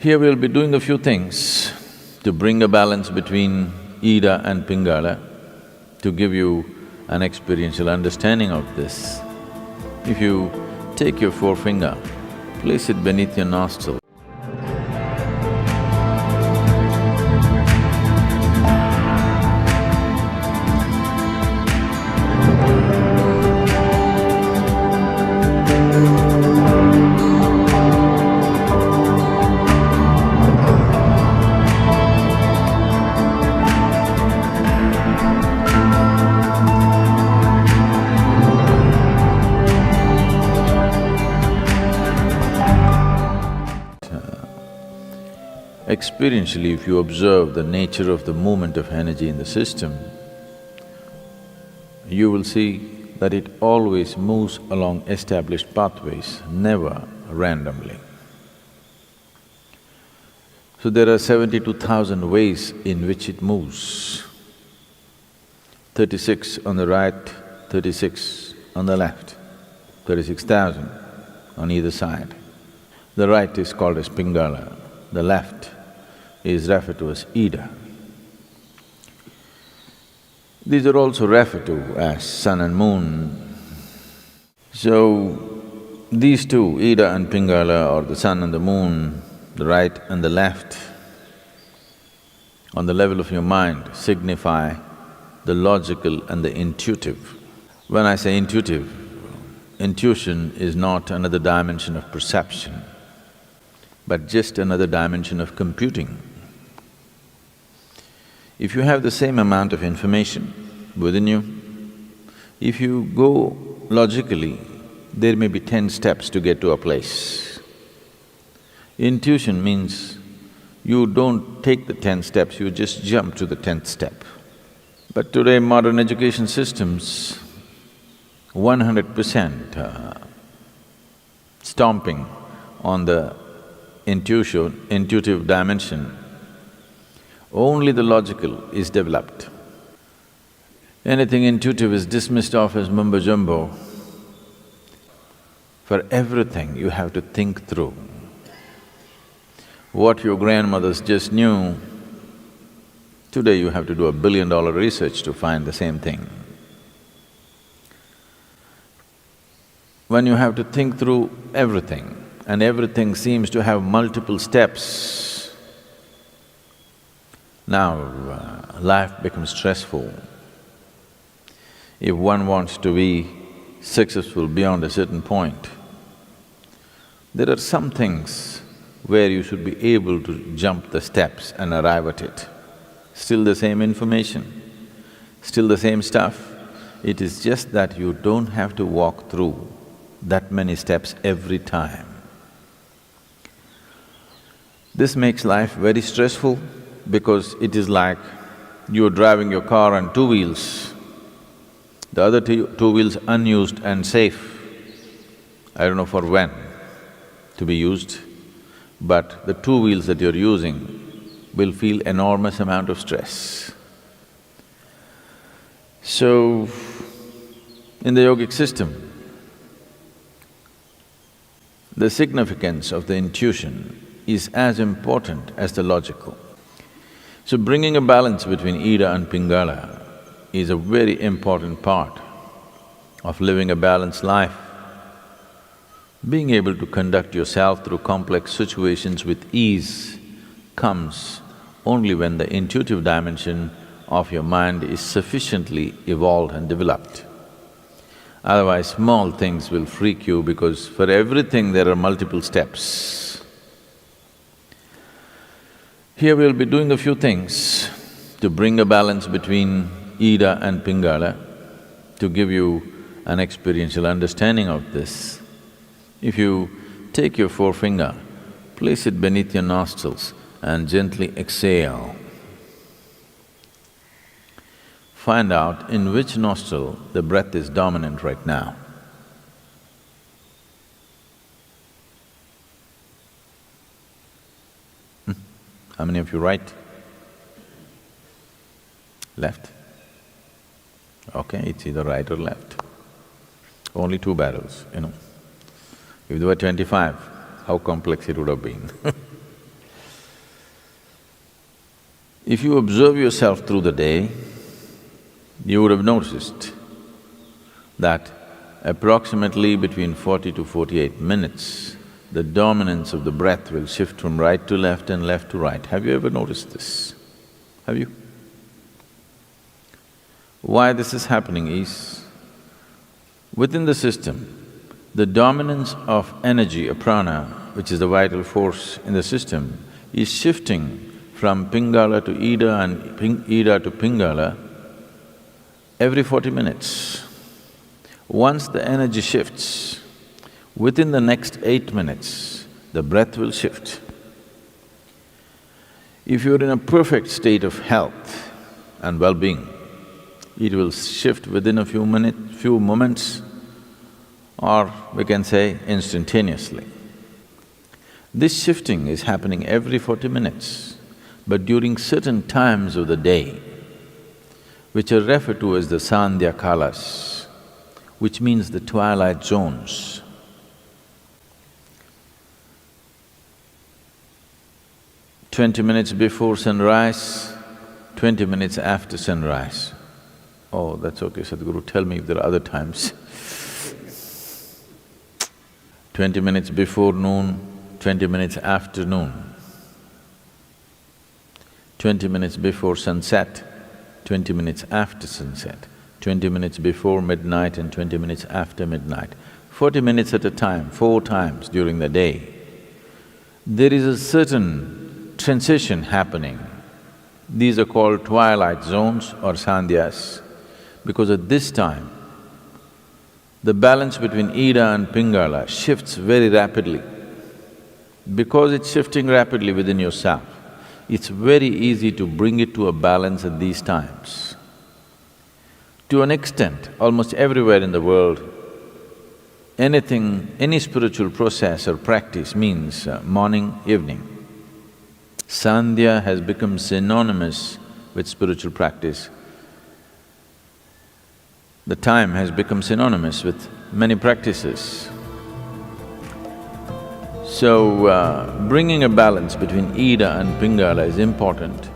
Here we'll be doing a few things to bring a balance between Ida and Pingala, to give you an experiential understanding of this. If you take your forefinger, place it beneath your nostril. Experientially, if you observe the nature of the movement of energy in the system, you will see that it always moves along established pathways, never randomly. So there are 72,000 ways in which it moves. 36 on the right, 36 on the left, 36,000 on either side. The right is called as Pingala, the left is referred to as Ida. These are also referred to as sun and moon. So, these two, Ida and Pingala, or the sun and the moon, the right and the left, on the level of your mind, signify the logical and the intuitive. When I say intuitive, intuition is not another dimension of perception, but just another dimension of computing. If you have the same amount of information within you, if you go logically, there may be 10 steps to get to a place. Intuition means you don't take the 10 steps, you just jump to the 10th step. But today modern education systems, 100% stomping on the intuitive dimension, only the logical is developed. Anything intuitive is dismissed off as mumbo-jumbo. For everything you have to think through. What your grandmothers just knew, today you have to do $1 billion research to find the same thing. When you have to think through everything, and everything seems to have multiple steps, now life becomes stressful. If one wants to be successful beyond a certain point, there are some things where you should be able to jump the steps and arrive at it. Still the same information, still the same stuff. It is just that you don't have to walk through that many steps every time. This makes life very stressful because it is like you're driving your car on two wheels, the other two wheels unused and safe. I don't know for when to be used, but the two wheels that you're using will feel enormous amount of stress. So, in the yogic system, the significance of the intuition is as important as the logical. So bringing a balance between Ida and Pingala is a very important part of living a balanced life. Being able to conduct yourself through complex situations with ease comes only when the intuitive dimension of your mind is sufficiently evolved and developed. Otherwise, small things will freak you because for everything there are multiple steps. Here we'll be doing a few things to bring a balance between Ida and Pingala, to give you an experiential understanding of this. If you take your forefinger, place it beneath your nostrils and gently exhale. Find out in which nostril the breath is dominant right now. How many of you right? Left? Okay, it's either right or left. Only two barrels, you know. If there were 25, how complex it would have been If you observe yourself through the day, you would have noticed that approximately between 40 to 48 minutes, the dominance of the breath will shift from right to left and left to right. Have you ever noticed this? Have you? Why this is happening is, within the system, the dominance of energy, prana, which is the vital force in the system, is shifting from Pingala to Ida and Ida to Pingala every 40 minutes. Once the energy shifts, within the next 8 minutes, the breath will shift. If you're in a perfect state of health and well-being, it will shift within a few moments, or we can say instantaneously. This shifting is happening every 40 minutes, but during certain times of the day, which are referred to as the Sandhya Kalas, which means the twilight zones. 20 minutes before sunrise, 20 minutes after sunrise. Oh, that's okay, Sadhguru, tell me if there are other times. 20 minutes before noon, 20 minutes after noon. 20 minutes before sunset, 20 minutes after sunset, 20 minutes before midnight and 20 minutes after midnight. 40 minutes at a time, 4 times during the day. There is a certain transition happening. These are called twilight zones or sandhyas, because at this time, the balance between Ida and Pingala shifts very rapidly. Because it's shifting rapidly within yourself, it's very easy to bring it to a balance at these times. To an extent, almost everywhere in the world, any spiritual process or practice means morning, evening. Sandhya has become synonymous with spiritual practice. The time has become synonymous with many practices. So, bringing a balance between Ida and Pingala is important.